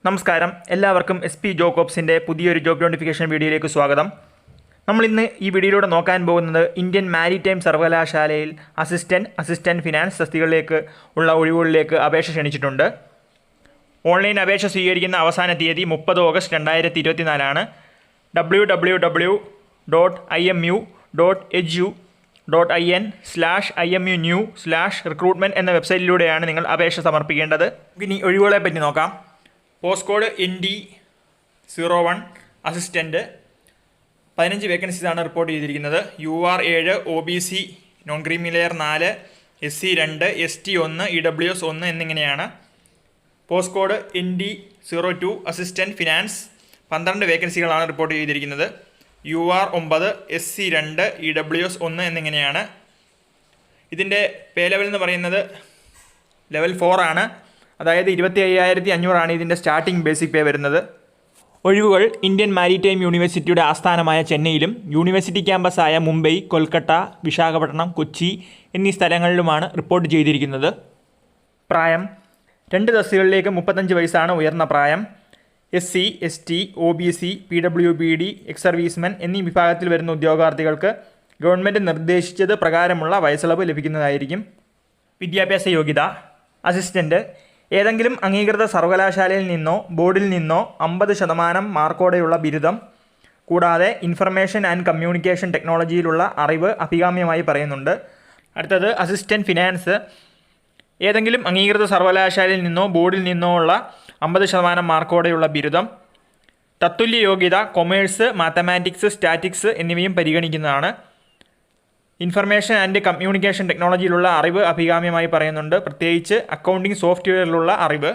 നമസ്കാരം, എല്ലാവർക്കും SP ജോക്കോബ്സിൻ്റെ പുതിയൊരു ജോബ് നോട്ടിഫിക്കേഷൻ വീഡിയോയിലേക്ക് സ്വാഗതം. നമ്മളിന്ന് ഈ വീഡിയോയിലൂടെ നോക്കാൻ പോകുന്നത് ഇന്ത്യൻ മാരിടൈം സർവകലാശാലയിൽ അസിസ്റ്റൻറ്റ് ഫിനാൻസ് തസ്തികകളിലേക്ക് ഉള്ള ഒഴിവുകളിലേക്ക് അപേക്ഷ ക്ഷണിച്ചിട്ടുണ്ട്. ഓൺലൈൻ അപേക്ഷ സ്വീകരിക്കുന്ന അവസാന തീയതി 30 ഓഗസ്റ്റ് 2024 www.imu.edu.in/imu/new/recruitment എന്ന വെബ്സൈറ്റിലൂടെയാണ് നിങ്ങൾ അപേക്ഷ സമർപ്പിക്കേണ്ടത്. ഇനി ഒഴിവുകളെ പറ്റി നോക്കാം. പോസ്റ്റ് കോഡ് ND01 അസിസ്റ്റൻറ്റ് 15 വേക്കൻസീസാണ് റിപ്പോർട്ട് ചെയ്തിരിക്കുന്നത്. UR 7, OBC non creamy layer 4, SC 2, ST 1, EWS 1 എന്നിങ്ങനെയാണ്. Post code ND02 assistant finance 12 വേക്കൻസികളാണ് റിപ്പോർട്ട് ചെയ്തിരിക്കുന്നത്. UR 9, SC 2, EWS 1 എന്നിങ്ങനെയാണ്. ഇതിൻ്റെ പേ ലെവൽ എന്ന് പറയുന്നത് ലെവൽ 4 ആണ്. അതായത് 25,500 ഇതിൻ്റെ സ്റ്റാർട്ടിംഗ് ബേസിക് പേ വരുന്നത്. ഒഴിവുകൾ ഇന്ത്യൻ മാരിടൈം യൂണിവേഴ്സിറ്റിയുടെ ആസ്ഥാനമായ ചെന്നൈയിലും യൂണിവേഴ്സിറ്റി ക്യാമ്പസായ മുംബൈ, കൊൽക്കത്ത, വിശാഖപട്ടണം, കൊച്ചി എന്നീ സ്ഥലങ്ങളിലുമാണ് റിപ്പോർട്ട് ചെയ്തിരിക്കുന്നത്. പ്രായം 2 തസ്തികകളിലേക്ക് 35 വയസ്സാണ് ഉയർന്ന പ്രായം. SC, ST, OBC, PWBD, ex servicemen എന്നീ വിഭാഗത്തിൽ വരുന്ന ഉദ്യോഗാർത്ഥികൾക്ക് ഗവൺമെൻറ് നിർദ്ദേശിച്ചത് പ്രകാരമുള്ള വയസ്സിളവ് ലഭിക്കുന്നതായിരിക്കും. വിദ്യാഭ്യാസ യോഗ്യത: അസിസ്റ്റൻ്റ് ഏതെങ്കിലും അംഗീകൃത സർവകലാശാലയിൽ നിന്നോ ബോർഡിൽ നിന്നോ 50% മാർക്കോടെയുള്ള ബിരുദം, കൂടാതെ ഇൻഫർമേഷൻ ആൻഡ് കമ്മ്യൂണിക്കേഷൻ ടെക്നോളജിയിലുള്ള അറിവ് അഭികാമ്യമായി പറയുന്നുണ്ട്. അടുത്തത് അസിസ്റ്റൻറ്റ് ഫിനാൻസ് ഏതെങ്കിലും അംഗീകൃത സർവകലാശാലയിൽ നിന്നോ ബോർഡിൽ നിന്നോ ഉള്ള 50% മാർക്കോടെയുള്ള ബിരുദം. തത്തുല്യ യോഗ്യത കൊമേഴ്സ്, മാത്തമാറ്റിക്സ്, സ്റ്റാറ്റിക്സ് എന്നിവയും പരിഗണിക്കുന്നതാണ്. ഇൻഫർമേഷൻ ആൻഡ് കമ്മ്യൂണിക്കേഷൻ ടെക്നോളജിയിലുള്ള അറിവ് അഭികാമ്യമായി പറയുന്നുണ്ട്, പ്രത്യേകിച്ച് അക്കൗണ്ടിംഗ് സോഫ്റ്റ്വെയറിലുള്ള അറിവ്.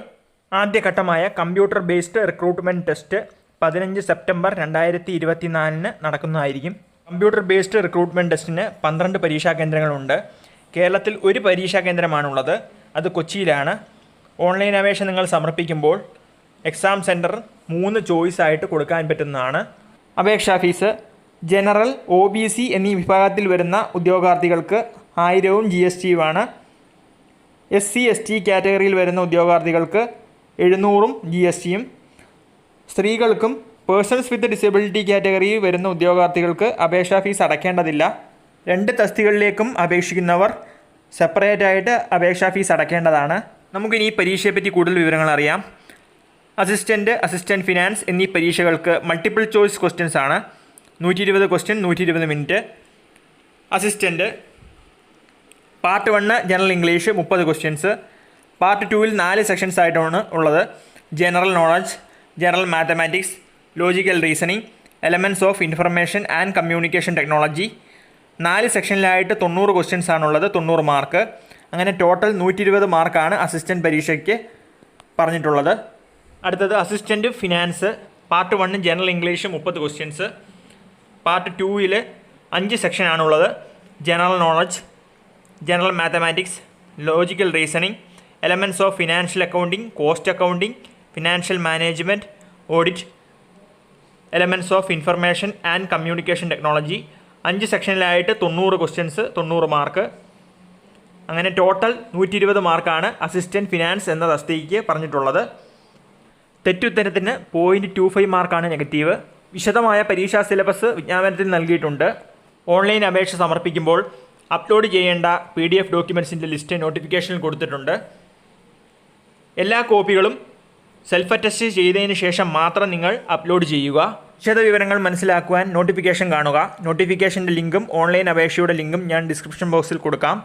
ആദ്യഘട്ടമായ computer based recruitment test 15 September 2024 നടക്കുന്നതായിരിക്കും. കമ്പ്യൂട്ടർ ബേസ്ഡ് റിക്രൂട്ട്മെൻറ്റ് ടെസ്റ്റിന് 12 പരീക്ഷാ കേന്ദ്രങ്ങളുണ്ട്. കേരളത്തിൽ ഒരു പരീക്ഷാ കേന്ദ്രമാണുള്ളത്, അത് കൊച്ചിയിലാണ്. ഓൺലൈൻ അപേക്ഷ നിങ്ങൾ സമർപ്പിക്കുമ്പോൾ എക്സാം സെൻറ്റർ 3 ചോയ്സായിട്ട് കൊടുക്കാൻ പറ്റുന്നതാണ്. അപേക്ഷാ ഫീസ് ജനറൽ, OBC എന്നീ വിഭാഗത്തിൽ വരുന്ന ഉദ്യോഗാർത്ഥികൾക്ക് 1000 GST-യുമാണ്. SC, ST കാറ്റഗറിയിൽ വരുന്ന ഉദ്യോഗാർത്ഥികൾക്ക് 700 GST-യും. സ്ത്രീകൾക്കും പേഴ്സൺസ് വിത്ത് ഡിസബിലിറ്റി കാറ്റഗറിയിൽ വരുന്ന ഉദ്യോഗാർത്ഥികൾക്ക് അപേക്ഷാ ഫീസ് അടയ്ക്കേണ്ടതില്ല. 2 തസ്തികകളിലേക്കും അപേക്ഷിക്കുന്നവർ സെപ്പറേറ്റായിട്ട് അപേക്ഷാ ഫീസ് അടയ്ക്കേണ്ടതാണ്. നമുക്കിനി ഈ പരീക്ഷയെപ്പറ്റി കൂടുതൽ വിവരങ്ങൾ അറിയാം. അസിസ്റ്റൻറ്റ് ഫിനാൻസ് എന്നീ പരീക്ഷകൾക്ക് മൾട്ടിപ്പിൾ ചോയ്സ് ക്വസ്റ്റ്യൻസ് ആണ്. 120 question, 120 minute. Assistant part 1 general English 30 questions. Part 2-ൽ 4 സെക്ഷൻസ് ആയിട്ടാണ് ഉള്ളത്. General knowledge, general mathematics, logical reasoning, elements of information and communication technology. 4 സെക്ഷനിലായിട്ട് 90 ക്വസ്റ്റ്യൻസ് ആണുള്ളത്, 90 മാർക്ക്. അങ്ങനെ ടോട്ടൽ 120 മാർക്കാണ് അസിസ്റ്റൻറ്റ് പരീക്ഷയ്ക്ക് പറഞ്ഞിട്ടുള്ളത്. അടുത്തത് assistant finance part 1 general English 30 questions. Part 2-ൽ 5 സെക്ഷനാണുള്ളത്. General knowledge, general mathematics, logical reasoning, elements of financial accounting, cost accounting, financial management, audit, elements of information and communication technology. 5 സെക്ഷനിലായിട്ട് 90 questions, 90 mark. അങ്ങനെ total 120 മാർക്കാണ് assistant finance എന്ന തസ്തികയ്ക്ക് പറഞ്ഞിട്ടുള്ളത്. തെറ്റുത്തരത്തിന് 0.25 മാർക്കാണ് negative. വിശദമായ പരീക്ഷാ സിലബസ് വിജ്ഞാപനത്തിൽ നൽകിയിട്ടുണ്ട്. ഓൺലൈൻ അപേക്ഷ സമർപ്പിക്കുമ്പോൾ അപ്ലോഡ് ചെയ്യേണ്ട PDF ഡോക്യുമെൻറ്റ്സിൻ്റെ ലിസ്റ്റ് നോട്ടിഫിക്കേഷനിൽ കൊടുത്തിട്ടുണ്ട്. എല്ലാ കോപ്പികളും സെൽഫ് അറ്റസ്റ്റ് ചെയ്തതിന് ശേഷം മാത്രം നിങ്ങൾ അപ്ലോഡ് ചെയ്യുക. വിശദവിവരങ്ങൾ മനസ്സിലാക്കുവാൻ നോട്ടിഫിക്കേഷൻ കാണുക. നോട്ടിഫിക്കേഷൻ്റെ ലിങ്കും ഓൺലൈൻ അപേക്ഷയുടെ ലിങ്കും ഞാൻ ഡിസ്ക്രിപ്ഷൻ ബോക്സിൽ കൊടുക്കാം.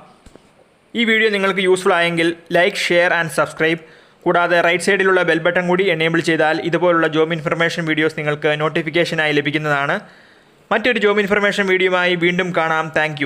ഈ വീഡിയോ നിങ്ങൾക്ക് യൂസ്ഫുൾ ആയെങ്കിൽ ലൈക്ക്, ഷെയർ ആൻഡ് സബ്സ്ക്രൈബ്. കൂടാതെ റൈറ്റ് സൈഡിലുള്ള ബെൽ ബട്ടൺ കൂടി എനേബിൾ ചെയ്താൽ ഇതുപോലുള്ള ജോബ് ഇൻഫർമേഷൻ വീഡിയോസ് നിങ്ങൾക്ക് നോട്ടിഫിക്കേഷനായി ലഭിക്കുന്നതാണ്. മറ്റൊരു ജോബ് ഇൻഫർമേഷൻ വീഡിയോയുമായി വീണ്ടും കാണാം. താങ്ക്